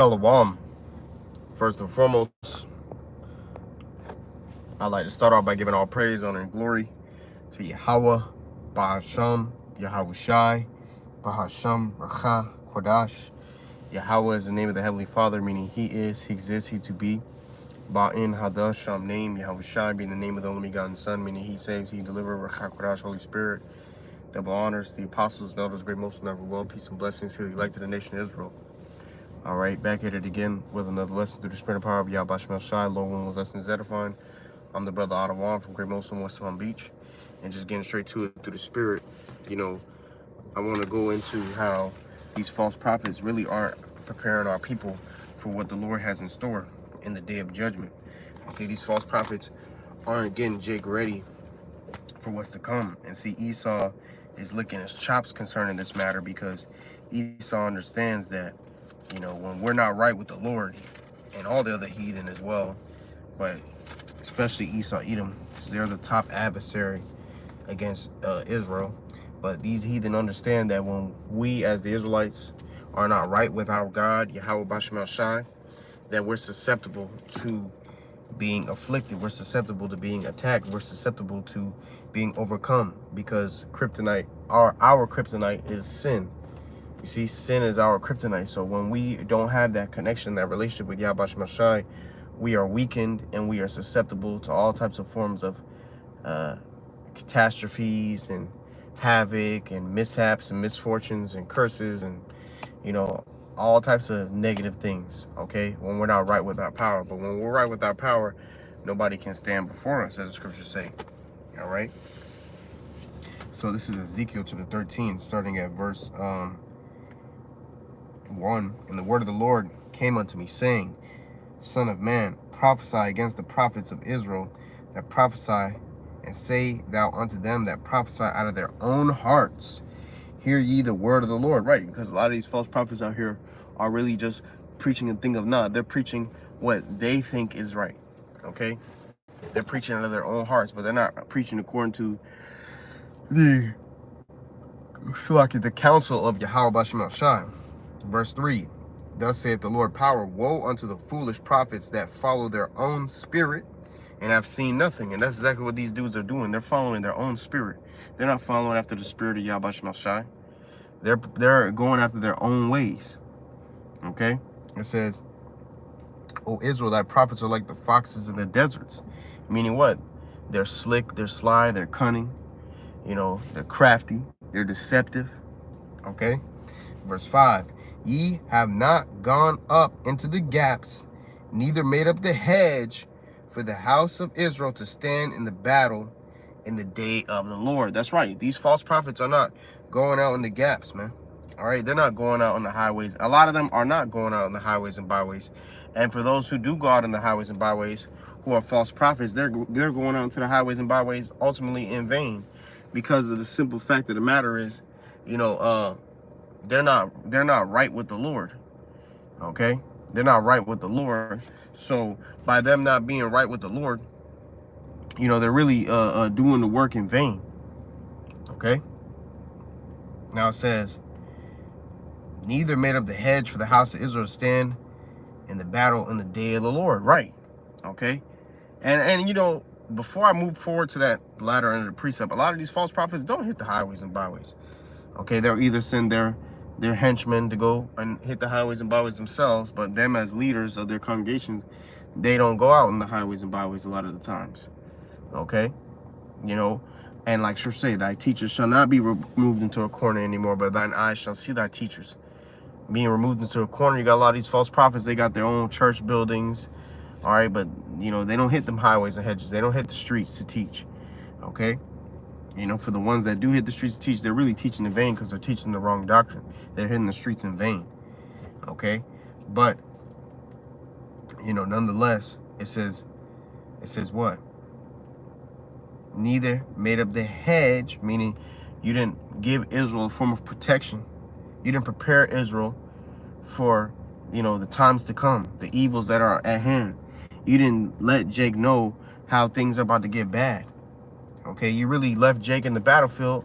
Shalom. First and foremost, I'd like to start off by giving all praise, honor, and glory to Yahweh, Bahasham, Yahweh Shai, Bahasham, Racha, Kodash. Yahweh is the name of the Heavenly Father, meaning He is, He exists, He to be. Ba'in Hadasham name, Yahweh Shai being the name of the only begotten Son, meaning He saves, He delivers, Racha, Kodash, Holy Spirit. Double honors, the apostles, and elders, great most, never will. Peace and blessings to the elect of the nation of Israel. All right, back at it again with another lesson through the spirit and power of Yahweh Shai. Lord willing, was lessons edifying. I'm the brother Ottawa from Great Most West Palm Beach, and just getting straight to it through the spirit. I want to go into how these false prophets really aren't preparing our people for what the Lord has in store in the day of judgment. Okay, these false prophets aren't getting Jake ready for what's to come. And see, Esau is licking his chops concerning this matter, because Esau understands that when we're not right with the Lord, and all the other heathen as well, but especially Esau, Edom, because they're the top adversary against Israel. But these heathen understand that when we as the Israelites are not right with our God, Yahweh Bashem Shai, that we're susceptible to being afflicted, we're susceptible to being attacked, we're susceptible to being overcome, because kryptonite, our kryptonite is sin. You see, sin is our kryptonite. So when we don't have that connection, that relationship with Yahweh Shai, we are weakened and we are susceptible to all types of forms of catastrophes and havoc and mishaps and misfortunes and curses and, all types of negative things, okay, when we're not right with our power. But when we're right with our power, nobody can stand before us, as the scriptures say. All right? So this is Ezekiel chapter 13, starting at verse 1. And the word of the Lord came unto me, saying, Son of man, prophesy against the prophets of Israel that prophesy, and say thou unto them that prophesy out of their own hearts, hear ye the word of the Lord. Right, because a lot of these false prophets out here are really just preaching a thing of not. They're preaching what they think is right, okay? They're preaching out of their own hearts, but they're not preaching according to the counsel of Yahweh Bashem Shai. Verse 3, thus saith the Lord power, woe unto the foolish prophets that follow their own spirit and have seen nothing. And that's exactly what these dudes are doing. They're following their own spirit. They're not following after the spirit of Yahweh Shai. They're going after their own ways. Okay? It says, O Israel, thy prophets are like the foxes in the deserts. Meaning what? They're slick, they're sly, they're cunning, they're crafty, they're deceptive. Okay? Verse 5, ye have not gone up into the gaps, neither made up the hedge for the house of Israel to stand in the battle in the day of the Lord. That's right. These false prophets are not going out in the gaps, man. All right, they're not going out on the highways. A lot of them are not going out on the highways and byways. And for those who do go out on the highways and byways, who are false prophets, they're going out into the highways and byways ultimately in vain, because of the simple fact of the matter is, they're not right with the Lord. Okay, they're not right with the Lord. So by them not being right with the Lord, they're really doing the work in vain. Okay. Now it says, neither made up the hedge for the house of Israel to stand in the battle in the day of the Lord. Right. Okay. And before I move forward to that ladder under the precept, a lot of these false prophets don't hit the highways and byways. Okay, they'll either send their henchmen to go and hit the highways and byways themselves, but them as leaders of their congregations, they don't go out in the highways and byways a lot of the times. Okay, and like sure say, thy teachers shall not be removed into a corner anymore, but thine eyes shall see thy teachers. Being removed into a corner, you got a lot of these false prophets, they got their own church buildings, all right, but they don't hit them highways and hedges, they don't hit the streets to teach. Okay, for the ones that do hit the streets to teach, they're really teaching in vain, because they're teaching the wrong doctrine. They're hitting the streets in vain. Okay, but nonetheless, it says what? Neither made up the hedge, meaning you didn't give Israel a form of protection. You didn't prepare Israel for, the times to come, the evils that are at hand. You didn't let Jake know how things are about to get bad. Okay, you really left Jake in the battlefield,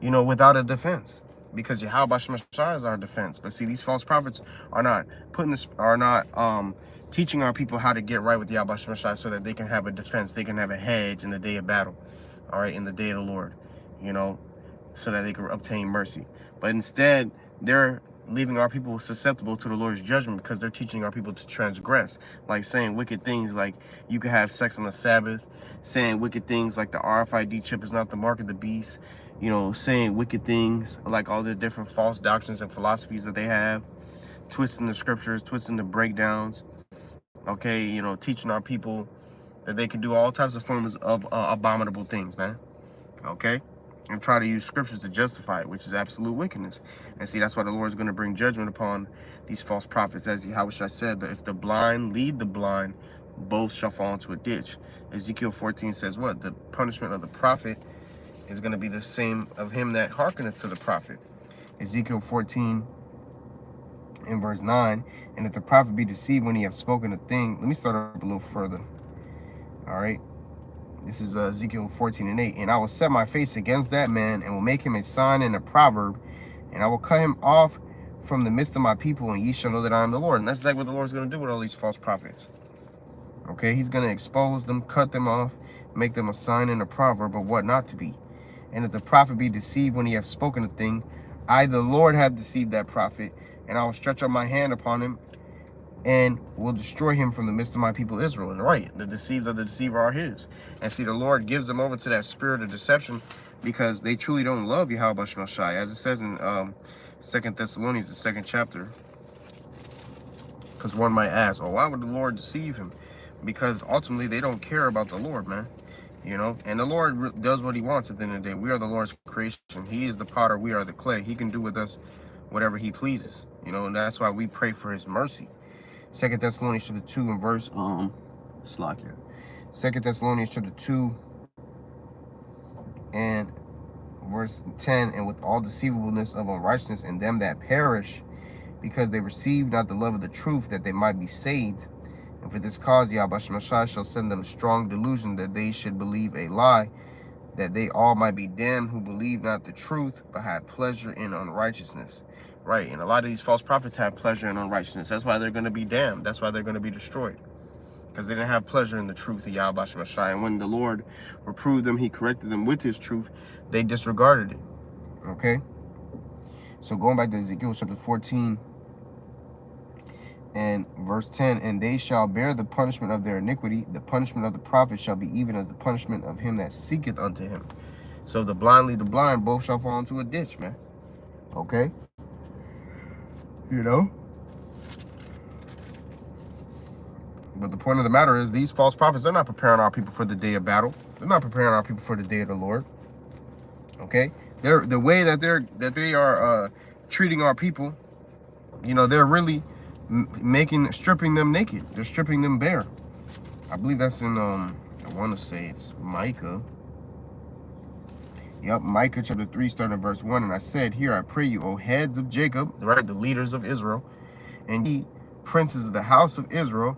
without a defense. because Yahweh Shemashah is our defense. But see, these false prophets are not teaching our people how to get right with Yahweh Shemashah so that they can have a defense, they can have a hedge in the day of battle, all right, in the day of the Lord, you know, so that they can obtain mercy. But instead, they're leaving our people susceptible to the Lord's judgment because they're teaching our people to transgress, like saying wicked things like you can have sex on the Sabbath, saying wicked things like the RFID chip is not the mark of the beast, you know, saying wicked things like all the different false doctrines and philosophies that they have, twisting the scriptures, twisting the breakdowns, okay, you know, teaching our people that they can do all types of forms of abominable things, man, okay, and try to use scriptures to justify it, which is absolute wickedness. And see, that's why the Lord is going to bring judgment upon these false prophets, as Yahweh said, that if the blind lead the blind, both shall fall into a ditch. Ezekiel 14 says what? The punishment of the prophet is going to be the same of him that hearkeneth to the prophet. Ezekiel 14 in verse 9, and if the prophet be deceived when he have spoken a thing, let me start up a little further. All right. This is Ezekiel 14 and 8. And I will set my face against that man and will make him a sign and a proverb, and I will cut him off from the midst of my people, and ye shall know that I am the Lord. And that's exactly what the Lord's going to do with all these false prophets. Okay, he's going to expose them, cut them off, make them a sign and a proverb of what not to be. And if the prophet be deceived when he hath spoken a thing, I, the Lord, have deceived that prophet, and I will stretch out my hand upon him and will destroy him from the midst of my people Israel. And right, the deceived of the deceiver are his. And see, the Lord gives them over to that spirit of deception because they truly don't love Yahweh Shemashai. As it says in 2 Thessalonians, the 2nd chapter. Because one might ask, oh, why would the Lord deceive him? Because ultimately they don't care about the Lord, man. You know, and the Lord does what he wants at the end of the day. We are the Lord's creation. He is the potter. We are the clay. He can do with us whatever he pleases. You know, and that's why we pray for his mercy. 2 Thessalonians chapter 2 and verse, Slakia. 2 Thessalonians chapter 2 and verse 10, and with all deceivableness of unrighteousness in them that perish, because they receive not the love of the truth, that they might be saved. And for this cause Yahweh Shemashah shall send them strong delusion, that they should believe a lie, that they all might be damned who believe not the truth, but had pleasure in unrighteousness. Right, and a lot of these false prophets have pleasure in unrighteousness. That's why they're going to be damned. That's why they're going to be destroyed. Because they didn't have pleasure in the truth of Yahweh Shemashah. And when the Lord reproved them, he corrected them with his truth, they disregarded it. Okay? So going back to Ezekiel chapter 14 and verse 10, and they shall bear the punishment of their iniquity. The punishment of the prophet shall be even as the punishment of him that seeketh unto him. So the blind lead the blind, both shall fall into a ditch, man. Okay? You know? But the point of the matter is these false prophets, they're not preparing our people for the day of battle. They're not preparing our people for the day of the Lord. Okay? They're the way that they are treating our people, you know, they're really stripping them naked. They're stripping them bare. I believe that's in I want to say it's Micah. Yep, Micah chapter 3, starting at verse 1. And I said, here I pray you, O heads of Jacob, right, the leaders of Israel, and ye princes of the house of Israel,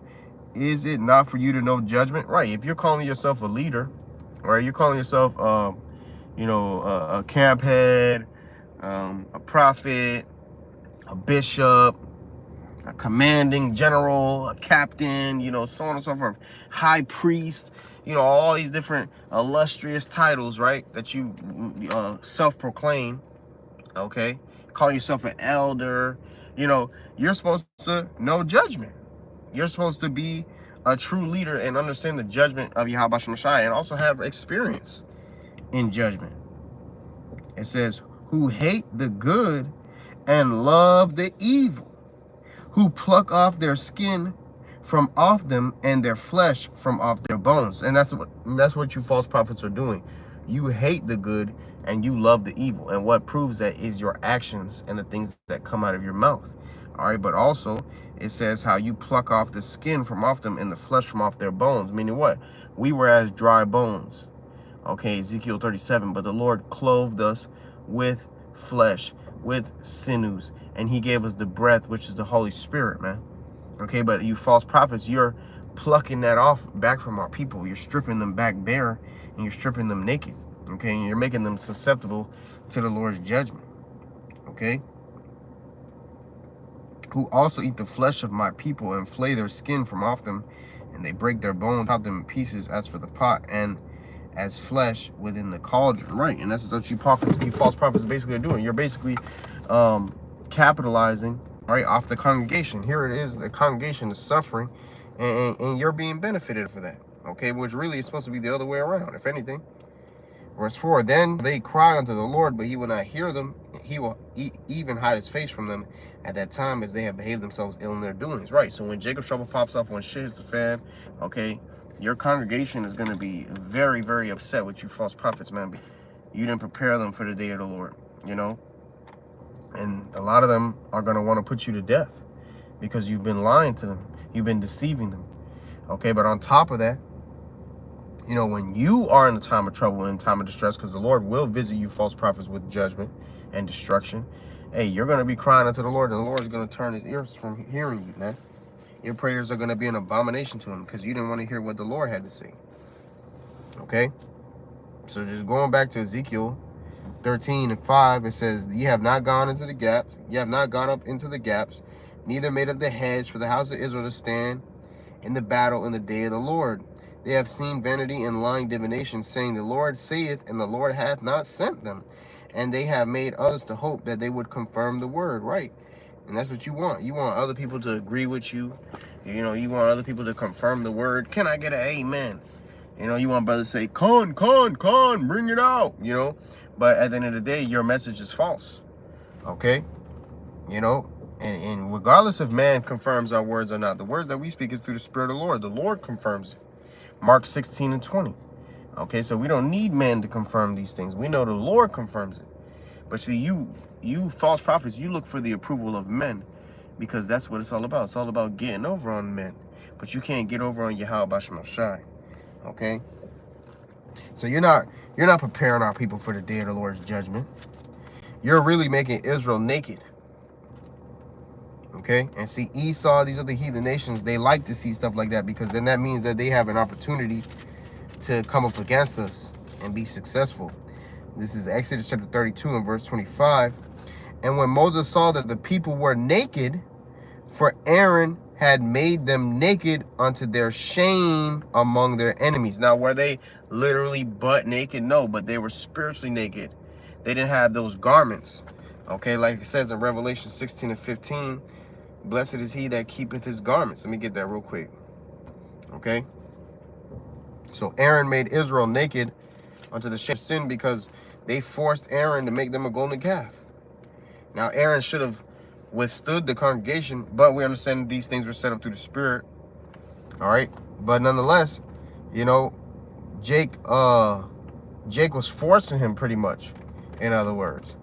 is it not for you to know judgment? Right, if you're calling yourself a leader, or you're calling yourself, you know, a camp head, a prophet, a bishop, a commanding general, a captain, you know, so on and so forth, high priest, you know, all these different illustrious titles, right, that you self-proclaim, okay? Call yourself an elder, you know, you're supposed to know judgment. You're supposed to be a true leader and understand the judgment of Yahweh Shemashah and also have experience in judgment. It says, who hate the good and love the evil, who pluck off their skin from off them and their flesh from off their bones. And that's what you false prophets are doing. You hate the good and you love the evil. And what proves that is your actions and the things that come out of your mouth. All right, but also it says how you pluck off the skin from off them and the flesh from off their bones. Meaning what? We were as dry bones. Okay, Ezekiel 37, but the Lord clothed us with flesh, with sinews, and he gave us the breath, which is the Holy Spirit, man. Okay, but you false prophets, you're plucking that off back from our people. You're stripping them back bare, and you're stripping them naked. Okay, and you're making them susceptible to the Lord's judgment. Okay? Who also eat the flesh of my people and flay their skin from off them, and they break their bones, chop them in pieces as for the pot, and as flesh within the cauldron. Right, and that's what you false prophets basically are doing. You're basically capitalizing, right, off the congregation. Here it is, the congregation is suffering, and you're being benefited for that. Okay, which really is supposed to be the other way around, if anything. Verse 4, then they cry unto the Lord, but he will not hear them. He will even hide his face from them at that time, as they have behaved themselves ill in their doings. Right, so when Jacob's trouble pops up, when shit hits the fan, okay, your congregation is going to be very, very upset with you false prophets, man. You didn't prepare them for the day of the Lord, you know? And a lot of them are going to want to put you to death because you've been lying to them. You've been deceiving them. Okay, but on top of that, you know, when you are in a time of trouble, in time of distress, because the Lord will visit you false prophets with judgment and destruction, hey, you're going to be crying unto the Lord, and the Lord is going to turn his ears from hearing you, man. Your prayers are going to be an abomination to him because you didn't want to hear what the Lord had to say. Okay? So just going back to Ezekiel 13:5, it says, ye have not gone into the gaps, ye have not gone up into the gaps, neither made up the hedge for the house of Israel to stand in the battle in the day of the Lord. They have seen vanity and lying divination, saying, the Lord saith, and the Lord hath not sent them. And they have made others to hope that they would confirm the word. Right. And that's what you want. You want other people to agree with you. You know, you want other people to confirm the word. Can I get an amen? You know, you want brothers to say, con, bring it out, you know. But at the end of the day, your message is false. Okay? You know, and regardless if man confirms our words or not, the words that we speak is through the Spirit of the Lord. The Lord confirms it. Mark 16:20. Okay, so we don't need man to confirm these things. We know the Lord confirms it. But see, you false prophets, you look for the approval of men because that's what it's all about. It's all about getting over on men. But you can't get over on Yahweh Basham Shai. Okay? So you're not preparing our people for the day of the Lord's judgment. You're really making Israel naked. Okay? And see, Esau, these other heathen nations, they like to see stuff like that because then that means that they have an opportunity to come up against us and be successful. This is Exodus chapter 32 and verse 25. And when Moses saw that the people were naked, for Aaron had made them naked unto their shame among their enemies. Now, were they literally butt naked? No, but they were spiritually naked. They didn't have those garments. Okay, like it says in Revelation 16:15, blessed is he that keepeth his garments. Let me get that real quick. Okay. So Aaron made Israel naked unto the shame of sin because they forced Aaron to make them a golden calf. Now, Aaron should have withstood the congregation, but we understand these things were set up through the Spirit. All right. But nonetheless, you know, Jake was forcing him pretty much, in other words.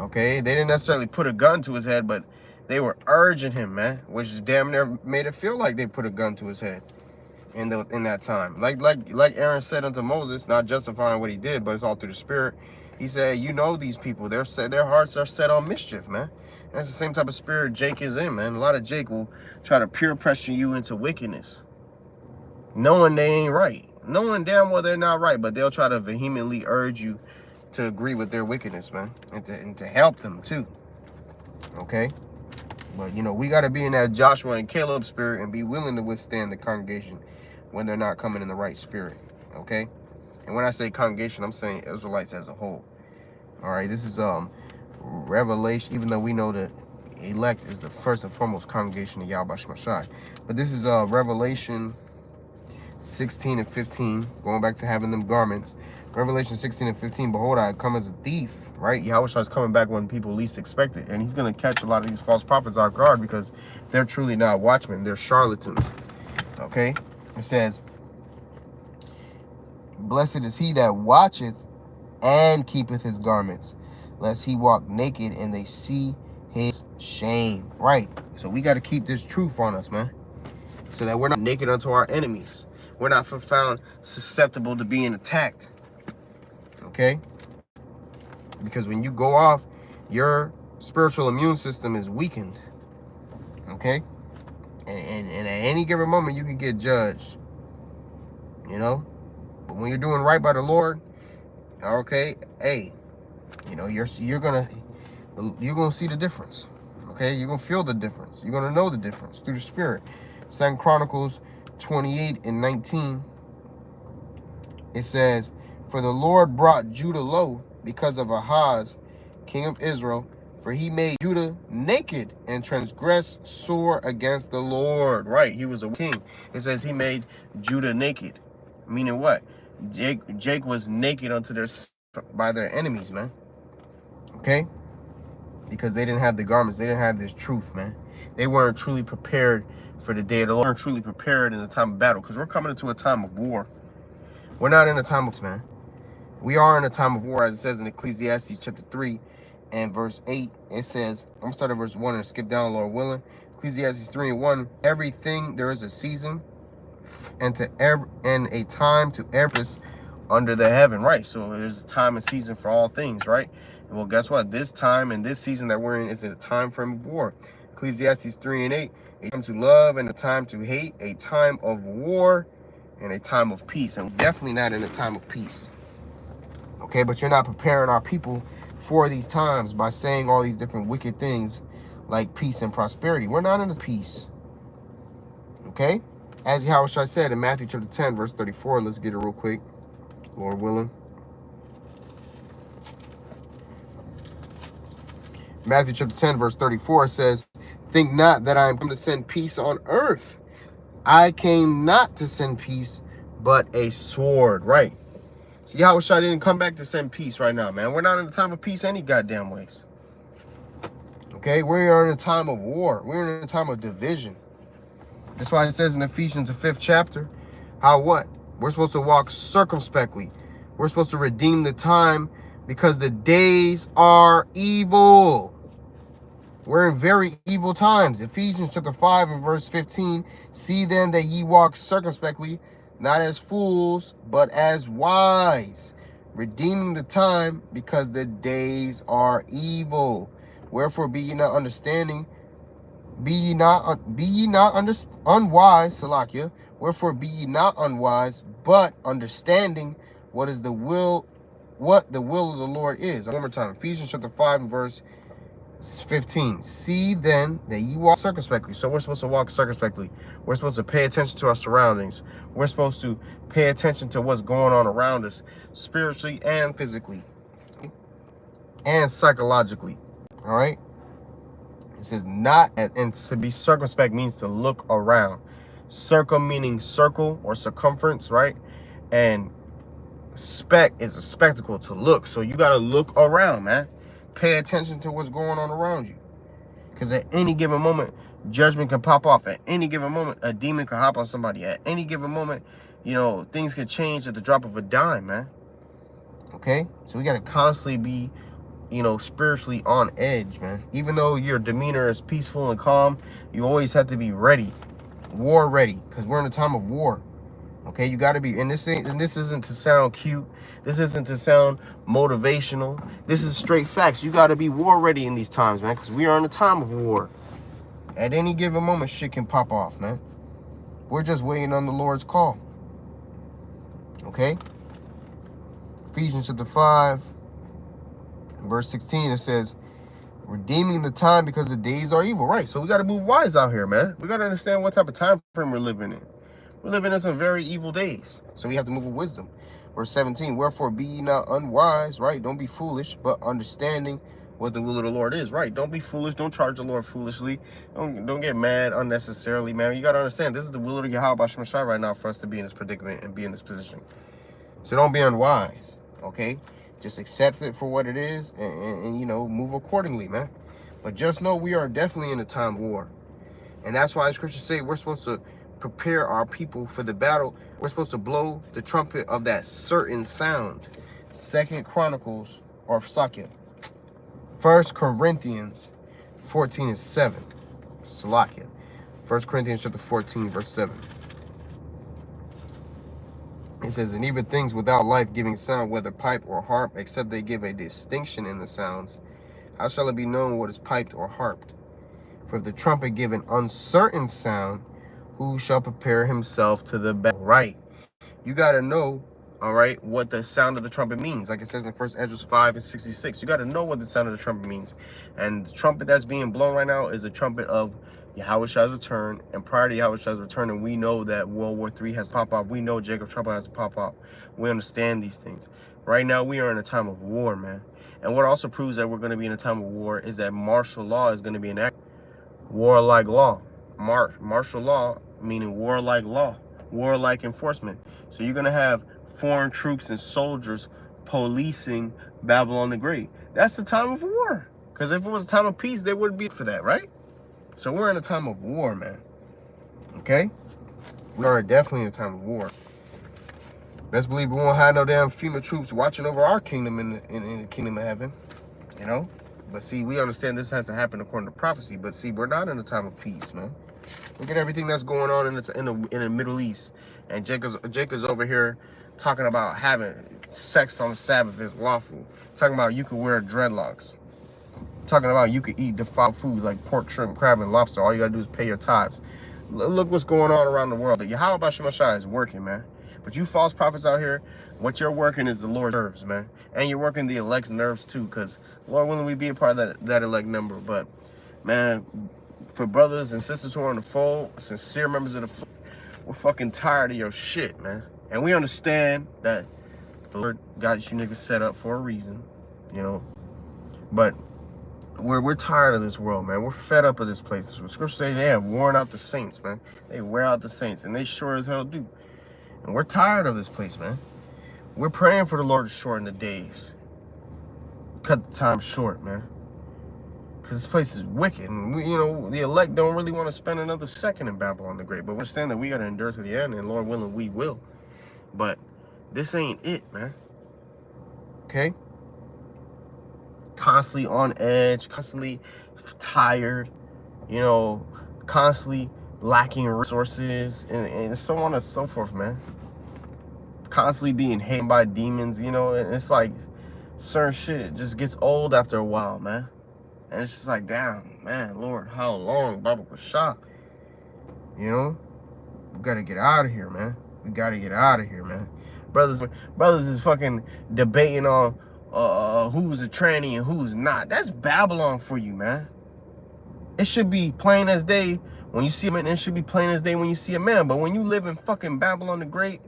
Okay. They didn't necessarily put a gun to his head, but they were urging him, man, which is damn near made it feel like they put a gun to his head in that time. Like Aaron said unto Moses, not justifying what he did, but it's all through the Spirit. He said, you know, these people, their hearts are set on mischief, man. And that's the same type of spirit Jake is in, man. A lot of Jake will try to peer pressure you into wickedness, knowing they ain't right, knowing damn well they're not right, but they'll try to vehemently urge you to agree with their wickedness, man, and to help them too. Okay? But, you know, we got to be in that Joshua and Caleb spirit and be willing to withstand the congregation when they're not coming in the right spirit. Okay? And when I say congregation, I'm saying Israelites as a whole. All right? This is Revelation, even though we know that elect is the first and foremost congregation of Yahweh Shemashai. But this is Revelation 16:15, going back to having them garments. Revelation 16:15, behold, I come as a thief, right? Yahweh is coming back when people least expect it. And he's going to catch a lot of these false prophets off guard because they're truly not watchmen. They're charlatans. Okay? It says, blessed is he that watcheth and keepeth his garments, lest he walk naked and they see his shame. Right? So we got to keep this truth on us, man, so that we're not naked unto our enemies. We're not found susceptible to being attacked. Okay? Because when you go off, your spiritual immune system is weakened. Okay? And at any given moment, you can get judged. You know? But when you're doing right by the Lord, okay, hey, you know, you're gonna, you're going to see the difference. Okay, you're going to feel the difference. You're going to know the difference through the Spirit. 2 Chronicles 28:19, it says, "For the Lord brought Judah low because of Ahaz, king of Israel, for he made Judah naked and transgressed sore against the Lord." Right, he was a king. It says he made Judah naked. Meaning what? Jake was naked unto by their enemies, man. Okay? Because they didn't have the garments. They didn't have this truth, man. They weren't truly prepared for the day of the Lord. They weren't truly prepared in the time of battle. Because we're coming into a time of war. We're not in a time of, man. We are in a time of war, as it says in Ecclesiastes chapter 3 and verse 8. It says, I'm going to start at verse 1 and skip down, Lord willing. Ecclesiastes 3:1, everything there is a season and a time to everything under the heaven. Right, so there's a time and season for all things, right? Well, guess what? This time and this season that we're in is a time frame of war. Ecclesiastes 3:8, a time to love and a time to hate, a time of war and a time of peace. And definitely not in a time of peace. Okay, but you're not preparing our people for these times by saying all these different wicked things like peace and prosperity. We're not in a peace. Okay? As Yahushua said in Matthew chapter 10, verse 34, let's get it real quick, Lord willing. Matthew chapter 10, verse 34 says, "Think not that I am come to send peace on earth. I came not to send peace, but a sword." Right. See, Yahushua didn't come back to send peace right now, man. We're not in a time of peace any goddamn ways. Okay? We are in a time of war. We're in a time of division. That's why it says in Ephesians, the 5th chapter, how what? We're supposed to walk circumspectly. We're supposed to redeem the time because the days are evil. We're in very evil times. Ephesians chapter 5 and verse 15. "See then that ye walk circumspectly, not as fools, but as wise, redeeming the time because the days are evil. Wherefore be ye not understanding, be ye not unwise, Salakia. Wherefore be ye not unwise, but understanding what the will of the Lord is." One more time. Ephesians chapter 5 and verse 15. "See then that ye walk circumspectly." So we're supposed to walk circumspectly. We're supposed to pay attention to our surroundings. We're supposed to pay attention to what's going on around us, spiritually and physically and psychologically. All right. It says not, and to be circumspect means to look around. Circum meaning circle or circumference, right? And spec is a spectacle, to look. So you got to look around, man. Pay attention to what's going on around you. Because at any given moment, judgment can pop off. At any given moment, a demon can hop on somebody. At any given moment, things can change at the drop of a dime, man. Okay? So we got to constantly be, spiritually on edge, man. Even though your demeanor is peaceful and calm, you always have to be ready. War ready. Because we're in a time of war. Okay, you got to be, and this isn't to sound cute. This isn't to sound motivational. This is straight facts. You got to be war ready in these times, man, because we are in a time of war. At any given moment, shit can pop off, man. We're just waiting on the Lord's call. Okay? Ephesians chapter 5, verse 16, it says, "Redeeming the time because the days are evil." Right, so we got to move wise out here, man. We got to understand what type of time frame we're living in. We're living in some very evil days. So we have to move with wisdom. Verse 17, "Wherefore be ye not unwise," right? Don't be foolish, but understanding what the will of the Lord is, right? Don't be foolish. Don't charge the Lord foolishly. Don't get mad unnecessarily, man. You got to understand, this is the will of Yahweh Shemashai right now for us to be in this predicament and be in this position. So don't be unwise, okay? Just accept it for what it is and move accordingly, man. But just know we are definitely in a time of war. And that's why the scriptures say we're supposed to prepare our people for the battle. We're supposed to blow the trumpet of that certain sound. 2 Chronicles, or Sakia, 1 Corinthians 14 and 7. Salakia. 1 Corinthians chapter 14, verse 7. It says, "And even things without life-giving sound, whether pipe or harp, except they give a distinction in the sounds, how shall it be known what is piped or harped? For if the trumpet give an uncertain sound, who shall prepare himself to the battle?" Right. You got to know all right, what the sound of the trumpet means. Like it says in 1 Ezra 5:66. You got to know what the sound of the trumpet means. And the trumpet that's being blown right now is the trumpet of Yahweh's return. And prior to Yahweh's return, and we know that World War III has to pop off. We know Jacob's trouble has to pop off. We understand these things. Right now, we are in a time of war, man. And what also proves that we're going to be in a time of war is that martial law is going to be enacted. Warlike law. Martial law, meaning warlike law. Warlike enforcement. So you're going to have foreign troops and soldiers policing Babylon the Great. That's the time of war. Because if it was a time of peace, they wouldn't be for that, right? So we're in a time of war, man. Okay? We are definitely in a time of war. Best believe we won't have no damn FEMA troops watching over our kingdom in the kingdom of heaven. You know? But see, we understand this has to happen according to prophecy. But see, we're not in a time of peace, man. Look at everything that's going on in the Middle East. And Jacob's over here talking about having sex on the Sabbath is lawful. Talking about you could wear dreadlocks. Talking about you could eat defiled foods like pork, shrimp, crab, and lobster. All you gotta do is pay your tithes. Look what's going on around the world. Yahweh Shemashai is working, man. But you false prophets out here, what you're working is the Lord's nerves, man. And you're working the elect's nerves too, because Lord willing we be a part of that elect number. But man, for brothers and sisters who are on the fold, sincere members of the fold, we're fucking tired of your shit, man. And we understand that the Lord got you niggas set up for a reason, you know. But we're tired of this world, man. We're fed up of this place. Scripture say they have worn out the saints, man. They wear out the saints, and they sure as hell do. And we're tired of this place, man. We're praying for the Lord to shorten the days. Cut the time short, man. Because this place is wicked. And, we, you know, the elect don't really want to spend another second in Babylon the Great. But we understand that we got to endure to the end, and Lord willing, we will. But this ain't it, man. Okay? Constantly on edge, constantly tired, you know, constantly lacking resources, and so on and so forth, man. Constantly being hated by demons, you know, and it's like certain shit just gets old after a while, man. And it's just like, damn, man, Lord, how long? Baba Kashah. You know? We gotta get out of here, man. We gotta get out of here, man. Brothers is fucking debating on who's a tranny and who's not. That's Babylon for you, man. It should be plain as day when you see a man. It should be plain as day when you see a man. But when you live in fucking Babylon the Great,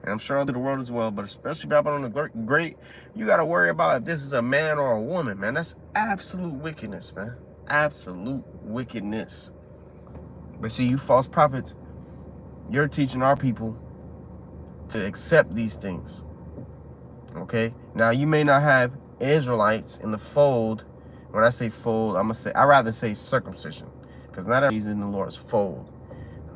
and I'm sure other the world as well, but especially Babylon the Great, you got to worry about if this is a man or a woman, man. That's absolute wickedness, man. Absolute wickedness. But see, you false prophets, you're teaching our people to accept these things. Okay? Now, you may not have Israelites in the fold. When I say fold, I'd rather say circumcision. Because not everybody's in the Lord's fold.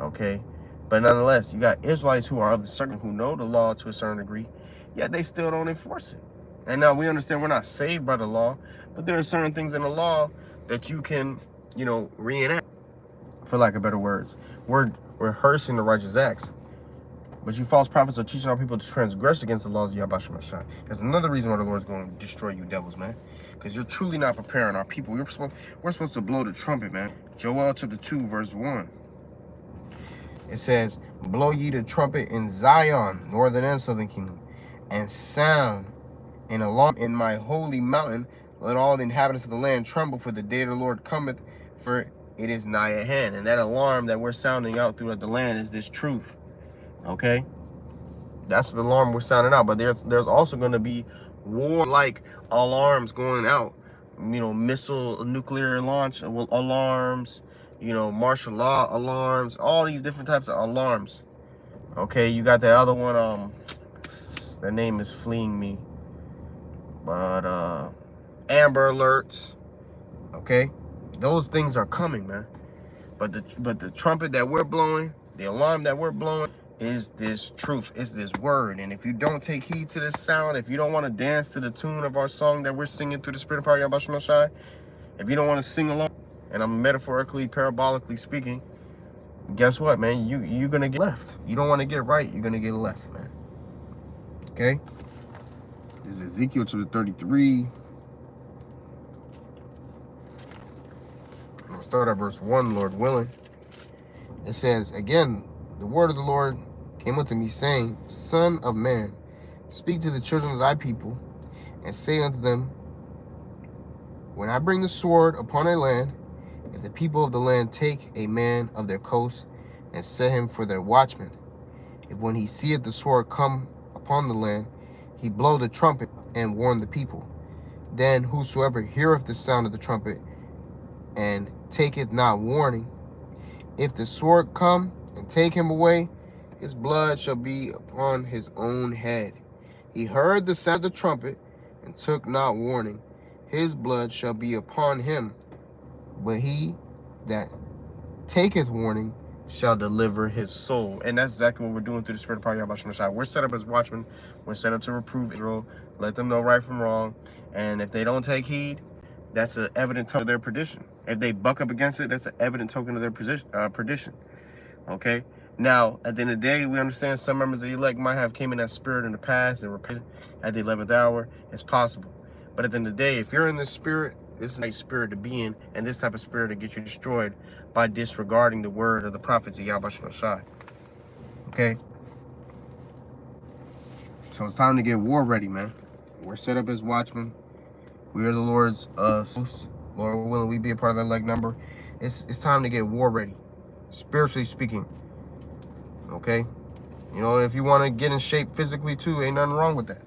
Okay? But nonetheless, you got Israelites who are of the circumcision, who know the law to a certain degree, yet they still don't enforce it. And now we understand we're not saved by the law, but there are certain things in the law that you can, you know, reenact, for lack of better words. We're rehearsing the righteous acts. But you false prophets are teaching our people to transgress against the laws of Yahweh Shemashai. That's another reason why the Lord's going to destroy you devils, man. Because you're truly not preparing our people. We're supposed to blow the trumpet, man. Joel chapter 2, verse 1. It says, blow ye the trumpet in Zion, northern and southern kingdom, and sound an alarm in my holy mountain. Let all the inhabitants of the land tremble, for the day of the Lord cometh, for it is nigh at hand. And that alarm that we're sounding out throughout the land is this truth. Okay, that's the alarm we're sounding out. But there's also going to be war-like alarms going out. You know, nuclear launch alarms. You know, martial law alarms. All these different types of alarms. Okay, you got that other one. The name is fleeing me. But Amber Alerts. Okay, those things are coming, man. But the trumpet that we're blowing, the alarm that we're blowing, is this truth, is this word. And if you don't take heed to this sound, if you don't want to dance to the tune of our song that we're singing through the Spirit of Power, Yahweh Shemashai, if you don't want to sing along, and I'm metaphorically, parabolically speaking, guess what, man? You're going to get left. You don't want to get right, you're going to get left, man. Okay? This is Ezekiel chapter 33. I'll start at verse 1, Lord willing. It says, again, the word of the Lord came unto me, saying, Son of man, Speak to the children of thy people, and say unto them, when I bring the sword upon a land, if the people of the land take a man of their coast, and set him for their watchman, if when he seeth the sword come upon the land, he blow the trumpet and warn the people, then whosoever heareth the sound of the trumpet, and taketh not warning, if the sword come and take him away, his blood shall be upon his own head. He heard the sound of the trumpet, and took not warning, his blood shall be upon him. But he that taketh warning shall deliver his soul. And that's exactly what we're doing through the Spirit of Power, Yahweh Shemashai. We're set up as watchmen. We're set up to reprove Israel, let them know right from wrong. And if they don't take heed, that's an evident token of their perdition. If they buck up against it, that's an evident token of their perdition. Okay? Now, at the end of the day, we understand some members of the elect might have came in that spirit in the past and repented at the 11th hour. It's possible. But at the end of the day, if you're in this spirit, this is a nice spirit to be in, and this type of spirit to get you destroyed by disregarding the word of the prophets of Yahweh Shemashai. Okay? So it's time to get war ready, man. We're set up as watchmen. We are the Lord's hosts. Lord willing, we be a part of that elect number. It's time to get war ready, spiritually speaking. Okay? You know, if you want to get in shape physically too, ain't nothing wrong with that.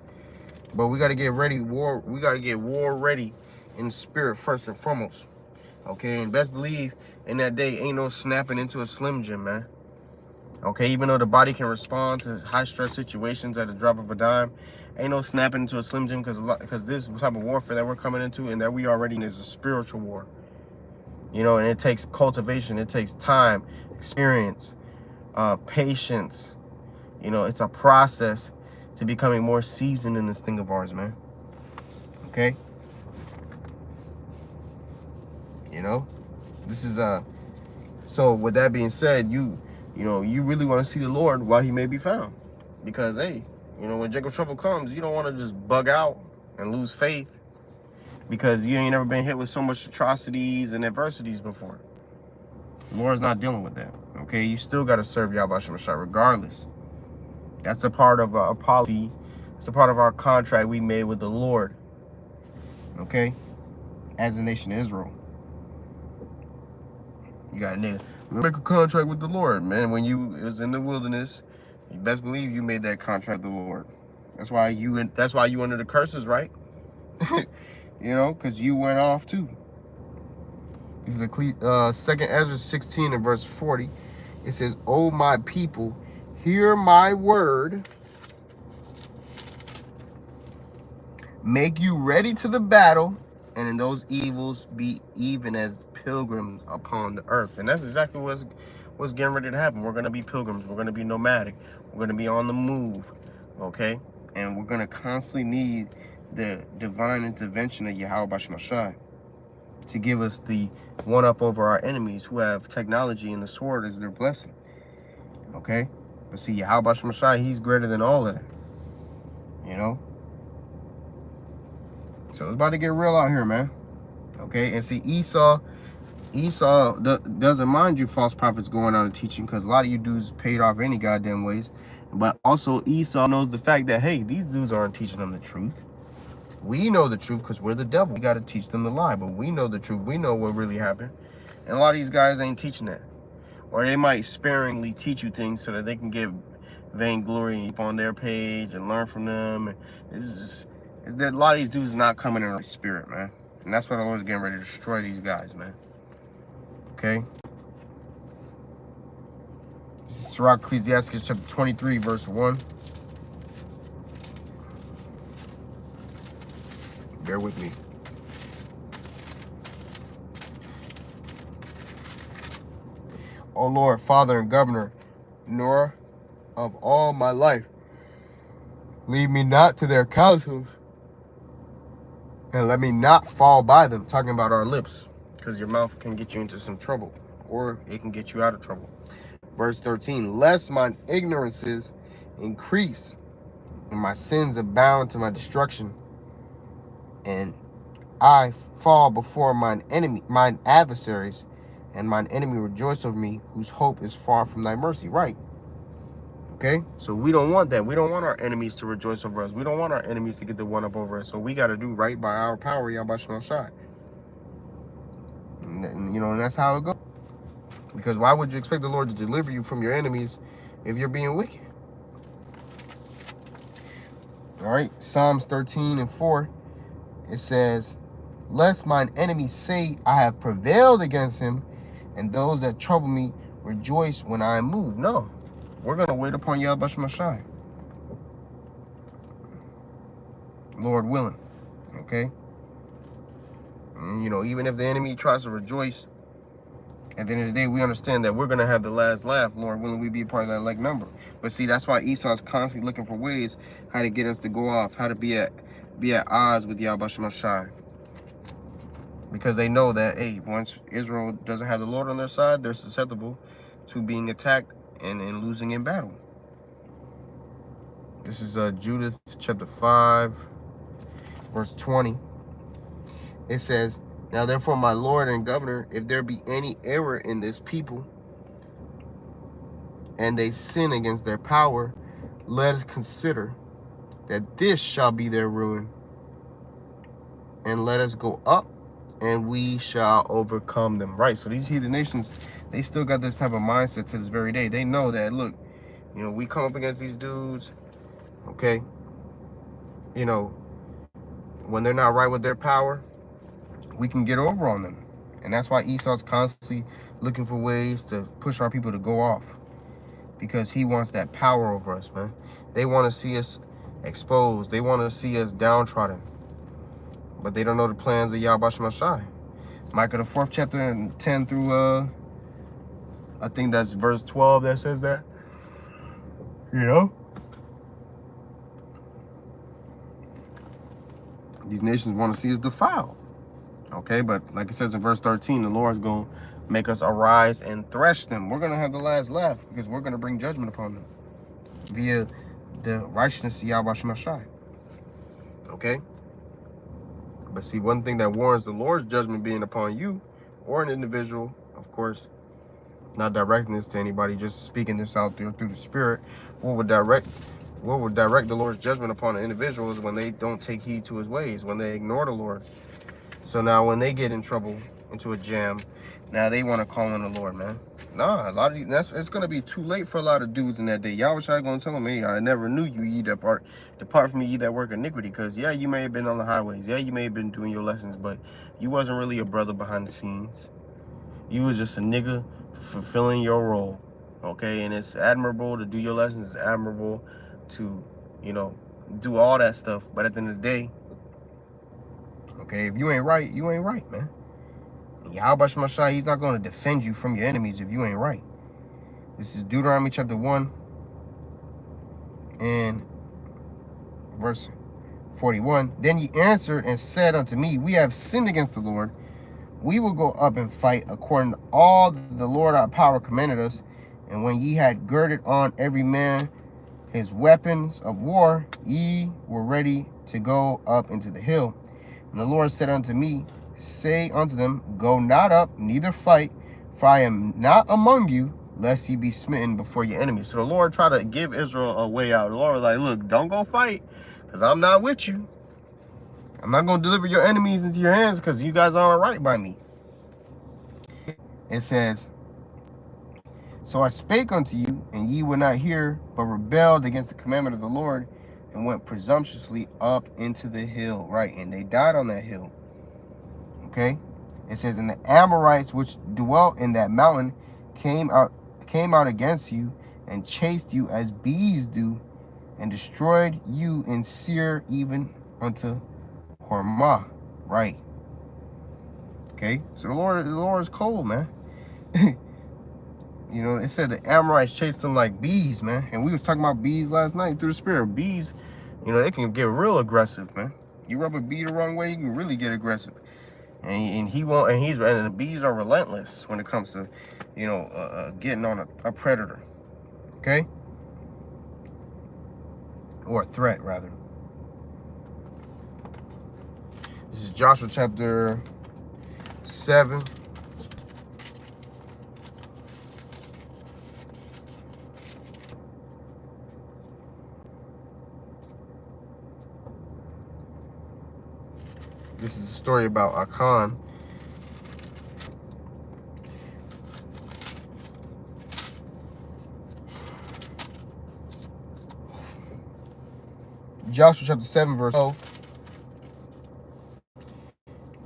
But we got to get ready, we got to get war ready in the spirit first and foremost. Okay, and best believe in that day ain't no snapping into a Slim Jim, man. Okay, even though the body can respond to high stress situations at the drop of a dime, ain't no snapping into a Slim Jim, because this type of warfare that we're coming into and that we already in is a spiritual war. You know, and it takes cultivation, it takes time, experience, patience. You know, it's a process to becoming more seasoned in this thing of ours, man. Okay? You know? This is so with that being said, you know, you really want to see the Lord while he may be found. Because hey, you know, when Jacob trouble comes, you don't want to just bug out and lose faith because you ain't never been hit with so much atrocities and adversities before. The Lord's not dealing with that. Okay? You still gotta serve Yahweh Shemashai regardless. That's a part of our policy. It's a part of our contract we made with the Lord. Okay? As the nation of Israel. You got to make a contract with the Lord, man. When you was in the wilderness, you best believe you made that contract with the Lord. That's why you under the curses, right? You know, because you went off too. This is 2nd Ezra 16 and verse 40. It says, "O my people, hear my word. Make you ready to the battle, and in those evils be even as pilgrims upon the earth." And that's exactly what's getting ready to happen. We're going to be pilgrims. We're going to be nomadic. We're going to be on the move. Okay? And we're going to constantly need the divine intervention of Yahweh Shemashai to give us the one-up over our enemies who have technology and the sword as their blessing. Okay? But see, Yahweh Shemashai, he's greater than all of that. You know? So it's about to get real out here, man. Okay? And see, Esau doesn't mind you false prophets going out and teaching, because a lot of you dudes paid off any goddamn ways. But also, Esau knows the fact that, hey, these dudes aren't teaching them the truth. We know the truth because we're the devil. We got to teach them the lie. But we know the truth. We know what really happened. And a lot of these guys ain't teaching that. Or they might sparingly teach you things so that they can get vainglory on their page and learn from them. A lot of these dudes not coming in the spirit, man. And that's why the Lord's getting ready to destroy these guys, man. Okay? This is Sirach Ecclesiastes chapter 23, verse 1. Bear with me. O Lord, Father and Governor, nor of all my life, lead me not to their counsels, and let me not fall by them. Talking about our lips, because your mouth can get you into some trouble, or it can get you out of trouble. Verse 13, lest mine ignorances increase, and my sins abound to my destruction, and I fall before mine adversaries, and mine enemy rejoice over me, whose hope is far from thy mercy. Right. Okay? So we don't want that. We don't want our enemies to rejoice over us. We don't want our enemies to get the one up over us. So we got to do right by our power, Yabashima Shai. And, you know, and that's how it goes. Because why would you expect the Lord to deliver you from your enemies if you're being wicked? All right, Psalms 13:4, it says, lest mine enemies say I have prevailed against him, and those that trouble me rejoice when I am moved. No, we're going to wait upon Yahweh Shai, Lord willing, okay? And, you know, even if the enemy tries to rejoice, at the end of the day, we understand that we're going to have the last laugh, Lord willing, we be a part of that elect number. But see, that's why Esau's constantly looking for ways how to get us to go off, how to be at odds with Yahweh Shai. Because they know that, hey, once Israel doesn't have the Lord on their side, they're susceptible to being attacked and losing in battle. This is Judith chapter 5, verse 20. It says, now therefore, my Lord and governor, if there be any error in this people, and they sin against their power, let us consider that this shall be their ruin. And let us go up, and we shall overcome them. Right, so these heathen nations, they still got this type of mindset to this very day. They know that, look, you know, we come up against these dudes, okay? You know, when they're not right with their power, we can get over on them. And that's why Esau's constantly looking for ways to push our people to go off. Because he wants that power over us, man. They want to see us exposed. They want to see us downtrodden. But they don't know the plans of Yahweh Shai. Micah the 4th chapter 10 through I think that's verse 12 that says that. You know? These nations want to see us defiled. Okay, but like it says in verse 13, the Lord's going to make us arise and thresh them. We're going to have the last laugh because we're going to bring judgment upon them via the righteousness of Yahweh Shai. Okay? But see, one thing that warrants the Lord's judgment being upon you or an individual, of course, not directing this to anybody, just speaking this out there through the Spirit, what would direct the Lord's judgment upon the individual is when they don't take heed to his ways, when they ignore the Lord. So now when they get in trouble, into a jam, now they want to call on the Lord, man. Nah, a lot of these, it's going to be too late for a lot of dudes in that day. Yahweh Shai going to tell them, hey, I never knew you, ye that depart from me, ye that work iniquity. Because, yeah, you may have been on the highways. Yeah, you may have been doing your lessons, but you wasn't really a brother behind the scenes. You was just a nigga fulfilling your role, okay? And it's admirable to do your lessons. It's admirable to, you know, do all that stuff. But at the end of the day, okay, if you ain't right, you ain't right, man. Yahweh Shai, he's not going to defend you from your enemies if you ain't right. This is Deuteronomy chapter 1 and verse 41. Then ye answered and said unto me, we have sinned against the Lord. We will go up and fight according to all that the Lord our power commanded us. And when ye had girded on every man his weapons of war, ye were ready to go up into the hill. And the Lord said unto me, say unto them, go not up, neither fight, for I am not among you, lest ye be smitten before your enemies. So the Lord tried to give Israel a way out. The Lord was like, look, don't go fight, because I'm not with you. I'm not going to deliver your enemies into your hands, because you guys aren't right by me. It says, so I spake unto you, and ye would not hear, but rebelled against the commandment of the Lord, and went presumptuously up into the hill, right? And they died on that hill. Okay, it says, and the Amorites which dwelt in that mountain came out against you and chased you as bees do, and destroyed you in Seir even unto Hormah. Right. Okay, so the Lord is cold, man. You know, it said the Amorites chased them like bees, man. And we was talking about bees last night through the Spirit. Bees, you know, they can get real aggressive, man. You rub a bee the wrong way, you can really get aggressive. And the bees are relentless when it comes to, you know, getting on a predator, okay, or a threat rather. This is Joshua chapter 7. This is the story about Achan. Joshua chapter 7, verse 12.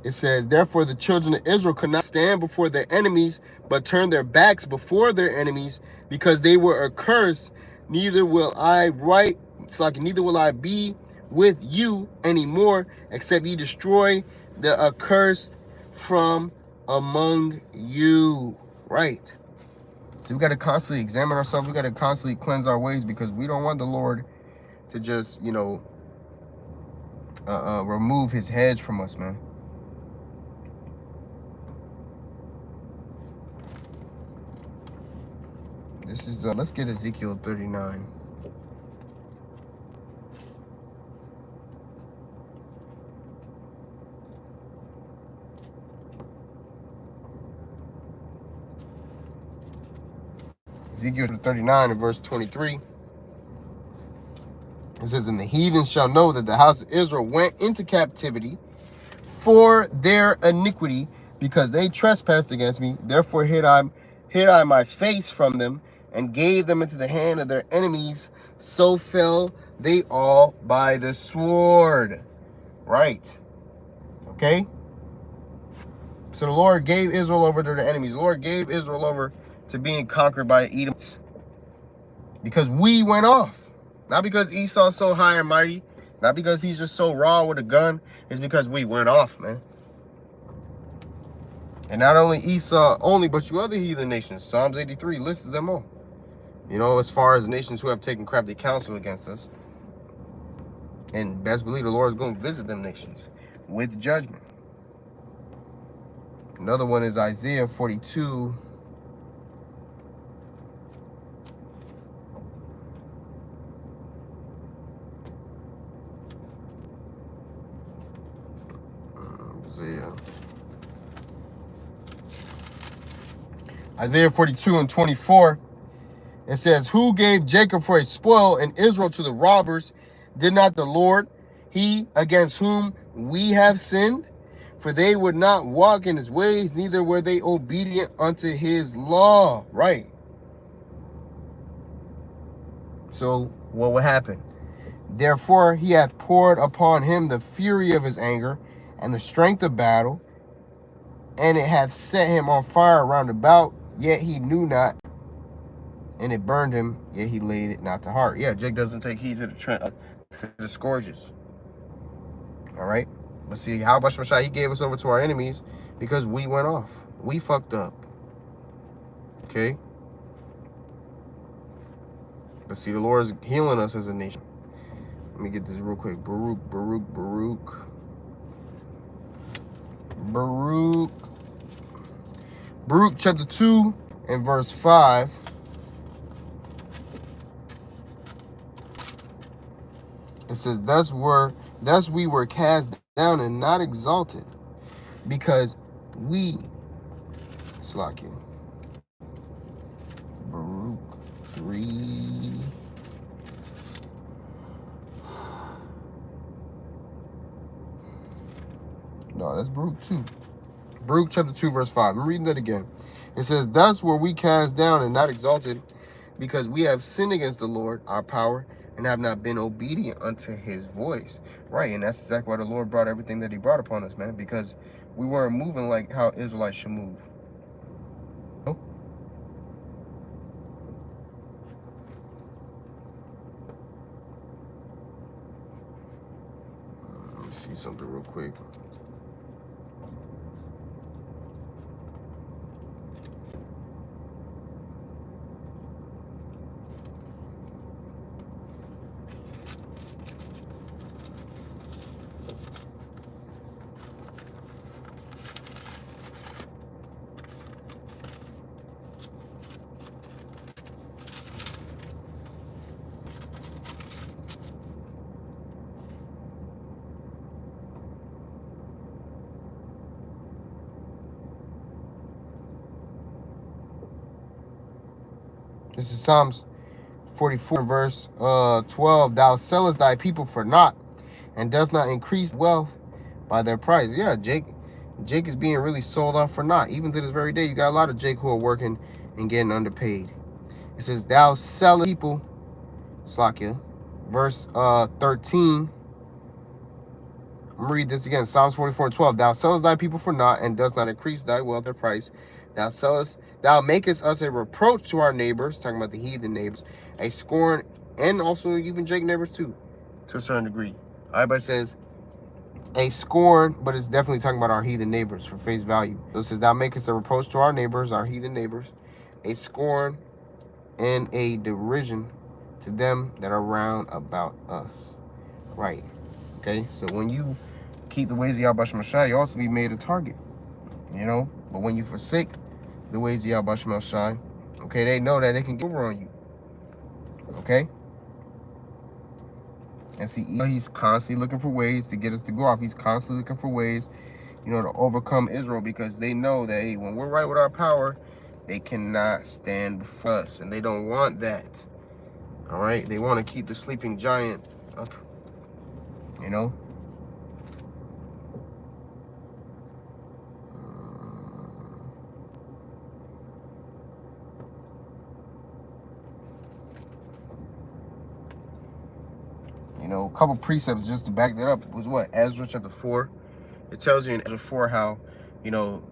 It says, therefore the children of Israel could not stand before their enemies, but turned their backs before their enemies, because they were accursed. Neither will I be with you anymore, except ye destroy the accursed from among you. Right. So we got to constantly examine ourselves. We got to constantly cleanse our ways, because we don't want the Lord to just, remove his hedge from us, man. This is, let's get Ezekiel 39. Ezekiel 39 and verse 23. It says, and the heathen shall know that the house of Israel went into captivity for their iniquity, because they trespassed against me. Therefore hid I my face from them, and gave them into the hand of their enemies. So fell they all by the sword. Right. Okay? So the Lord gave Israel over to the enemies. The Lord gave Israel over to being conquered by Edom, because we went off. Not because Esau's so high and mighty, not because he's just so raw with a gun. It's because we went off, man. And not only Esau only, but you other heathen nations. Psalms 83 lists them all. As far as nations who have taken crafty counsel against us. And best believe the Lord is going to visit them nations with judgment. Another one is Isaiah 42. Isaiah 42 and 24. It says, who gave Jacob for a spoil and Israel to the robbers? Did not the Lord, he against whom we have sinned? For they would not walk in his ways, neither were they obedient unto his law. Right. So what would happen? Therefore he hath poured upon him the fury of his anger and the strength of battle, and it hath set him on fire round about, yet he knew not, and it burned him, yet he laid it not to heart. Yeah, Jake doesn't take heed to the scourges. All right? But see, how much he gave us over to our enemies because we went off. We fucked up. Okay? But see, the Lord is healing us as a nation. Let me get this real quick. Baruch chapter 2 and verse 5. It says, thus we were cast down and not exalted, because we, Slakin, Baruch 3. No, that's Baruch 2. Baruch chapter 2, verse 5. I'm reading that again. It says, thus were we cast down and not exalted, because we have sinned against the Lord, our power, and have not been obedient unto his voice. Right, and that's exactly why the Lord brought everything that he brought upon us, man, because we weren't moving like how Israelites should move. Let me see something real quick. This is Psalms 44, verse 12. Thou sellest thy people for naught, and dost not increase wealth by their price. Yeah, Jake is being really sold off for naught. Even to this very day, you got a lot of Jake who are working and getting underpaid. It says, thou sellest people, Slakia, verse 13. I'm going to read this again. Psalms 44:12. Thou sellest thy people for naught, and does not increase thy wealth or price. Thou makest us a reproach to our neighbors, talking about the heathen neighbors, a scorn, and also even Jake neighbors too, to a certain degree. Everybody says a scorn, but it's definitely talking about our heathen neighbors for face value. So it says, thou makest a reproach to our neighbors, our heathen neighbors, a scorn and a derision to them that are round about us. Right. Okay, so when you keep the ways of Yahweh Shai, you also be made a target, you know. But when you forsake the ways of Yahweh Shai, okay, they know that they can get over on you. Okay? And see, he's constantly looking for ways to get us to go off. He's constantly looking for ways, you know, to overcome Israel, because they know that, hey, when we're right with our power, they cannot stand before us. And they don't want that. All right? They want to keep the sleeping giant up, you know? You know, a couple precepts just to back that up was what? Ezra chapter 4. It tells you in Ezra 4 how, you know,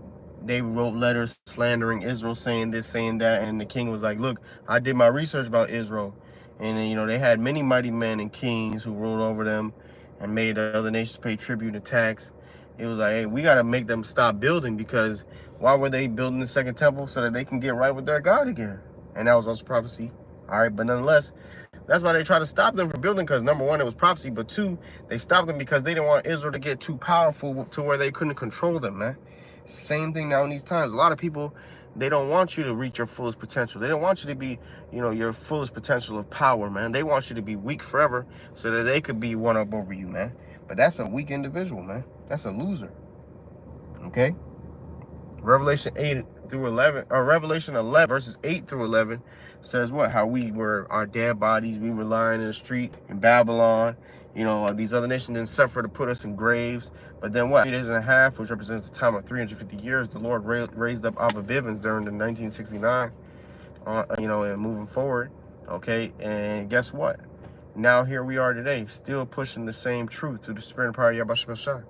they wrote letters slandering Israel, saying this, saying that. And the king was like, look, I did my research about Israel. And, you know, they had many mighty men and kings who ruled over them and made other nations pay tribute and tax. It was like, hey, we got to make them stop building, because why were they building the second temple? So that they can get right with their God again. And that was also prophecy. All right, but nonetheless, that's why they try to stop them from building, because number one, it was prophecy, but two, they stopped them because they didn't want Israel to get too powerful to where they couldn't control them, man. Same thing now in these times. A lot of people, they don't want you to reach your fullest potential. They don't want you to be, you know, your fullest potential of power, man. They want you to be weak forever so that they could be one up over you, man. But that's a weak individual, man. That's a loser. Okay? Revelation 8 through 11, or Revelation 11 verses 8 through 11 says what? How we were, our dead bodies, we were lying in the street in Babylon. You know, these other nations didn't suffer to put us in graves. But then what? 3 days and a half, which represents a time of 350 years, the Lord raised up Abba Bivens during the 1969, you know, and moving forward. Okay, and guess what? Now here we are today, still pushing the same truth through the spirit and power of Yahweh Shai.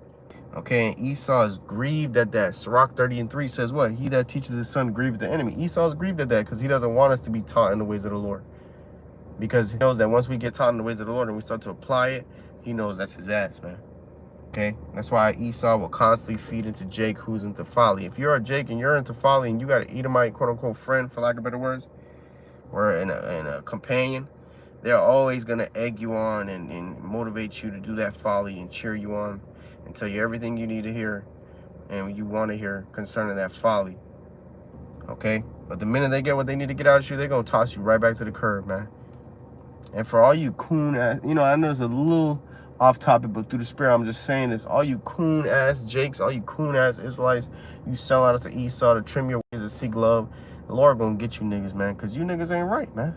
Okay, and Esau is grieved at that. Sirach 30:3 says what? He that teaches his son grieveth the enemy. Esau is grieved at that because he doesn't want us to be taught in the ways of the Lord. Because he knows that once we get taught in the ways of the Lord and we start to apply it, he knows that's his ass, man. Okay, that's why Esau will constantly feed into Jake, who's into folly. If you're a Jake and you're into folly and you got an Edomite, quote-unquote, friend, for lack of better words, or in a companion, they're always going to egg you on and motivate you to do that folly and cheer you on and tell you everything you need to hear and you want to hear concerning that folly. Okay? But the minute they get what they need to get out of you, they're going to toss you right back to the curb, man. And for all you coon ass, you know, I know it's a little off topic, but through the spirit, I'm just saying this. All you coon ass Jakes, all you coon ass Israelites, you sell out to Esau to trim your ways to seek love. The Lord going to get you niggas, man, because you niggas ain't right, man.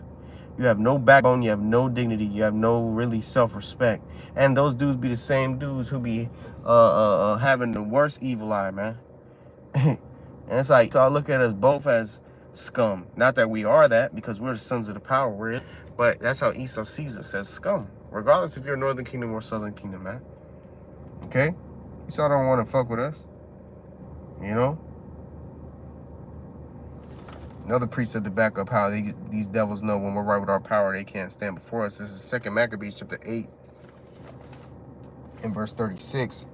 You have no backbone, you have no dignity, you have no really self-respect. And those dudes be the same dudes who be having the worst evil eye, man. And it's like, so I look at us both as scum. Not that we are that, because we're the sons of the power, but that's how Esau sees us, as scum. Regardless if you're Northern Kingdom or Southern Kingdom, man. Okay? Esau don't want to fuck with us. You know? Another precept to back up how these devils know when we're right with our power, they can't stand before us. This is 2 Maccabees chapter 8 in verse 36.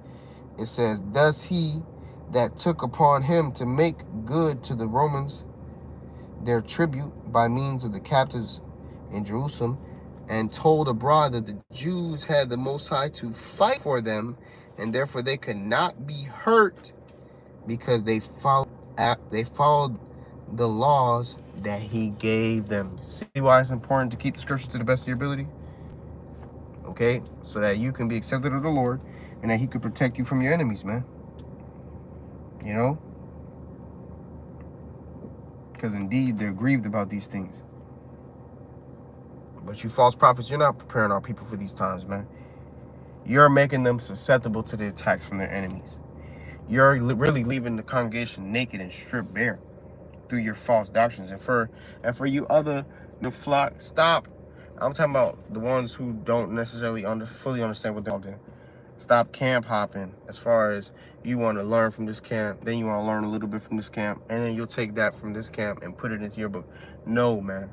It says, thus he that took upon him to make good to the Romans their tribute by means of the captives in Jerusalem, and told abroad that the Jews had the Most High to fight for them, and therefore they could not be hurt because they followed the laws that he gave them. See why it's important to keep the scriptures to the best of your ability? Okay? So that you can be accepted of the Lord and that he could protect you from your enemies, man. You know? Because indeed, they're grieved about these things. But you false prophets, you're not preparing our people for these times, man. you're making them susceptible to the attacks from their enemies. You're really leaving the congregation naked and stripped bare through your false doctrines. And for you other the flock, stop. I'm talking about the ones who don't necessarily fully understand what they're doing. Stop camp hopping. As far as you want to learn from this camp, then you want to learn a little bit from this camp, and then you'll take that from this camp and put it into your book. No, man.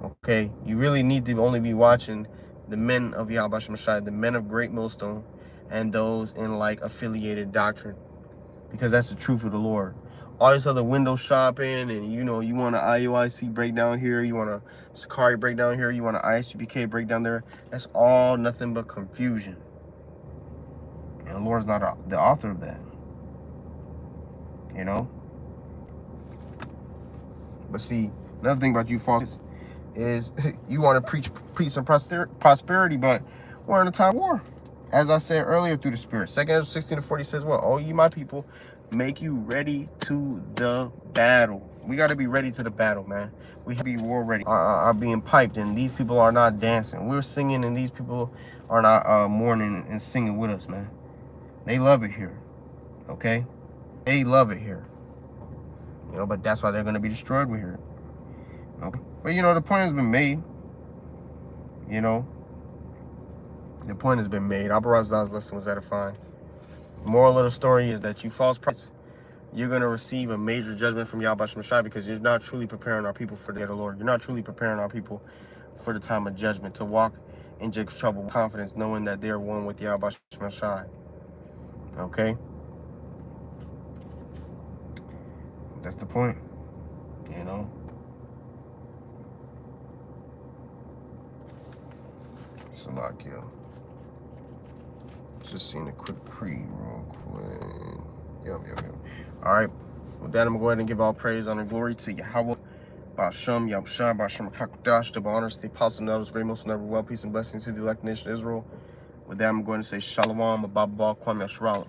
Okay, you really need to only be watching the men of Yahweh Shai, the men of Great Millstone, and those in like affiliated doctrine, because that's the truth of the Lord. All this other window shopping, and you know, you want an IUIC breakdown here, you want a Sakari breakdown here, you want an ISUPK breakdown there. That's all nothing but confusion. And the Lord's not the author of that. You know? But see, another thing about you false is you want to preach some prosperity, but we're in a time of war. As I said earlier through the Spirit. 2 Ezra 16:40 says, well, oh, you my people, make you ready to the battle. We got to be ready to the battle, man. We have to be war ready. Are being piped, and these people are not dancing. We're singing, and these people are not mourning and singing with us, man. They love it here, okay? They love it here. You know, but that's why they're going to be destroyed with here. Okay? But, you know, the point has been made. You know, the point has been made. Abarazah's lesson was edifying. The moral of the story is that you false prophets, you're going to receive a major judgment from Yahweh Shai, because you're not truly preparing our people for the day of the Lord. You're not truly preparing our people for the time of judgment, to walk in Jacob's trouble with confidence, knowing that they're one with Yahweh Shai. Okay? That's the point, you know? Salakia. Just seeing a quick real quick. Yep. All right. With that, I'm going to go ahead and give all praise, honor, and glory to Yahweh, Ba'ashem, Yahushua, Ba'ashem, Kakudash, double honors to the apostles and elders, great most never well, peace and blessings to the elect nation of Israel. With that, I'm going to say Shalom, Abba, Kwam, Yashrael.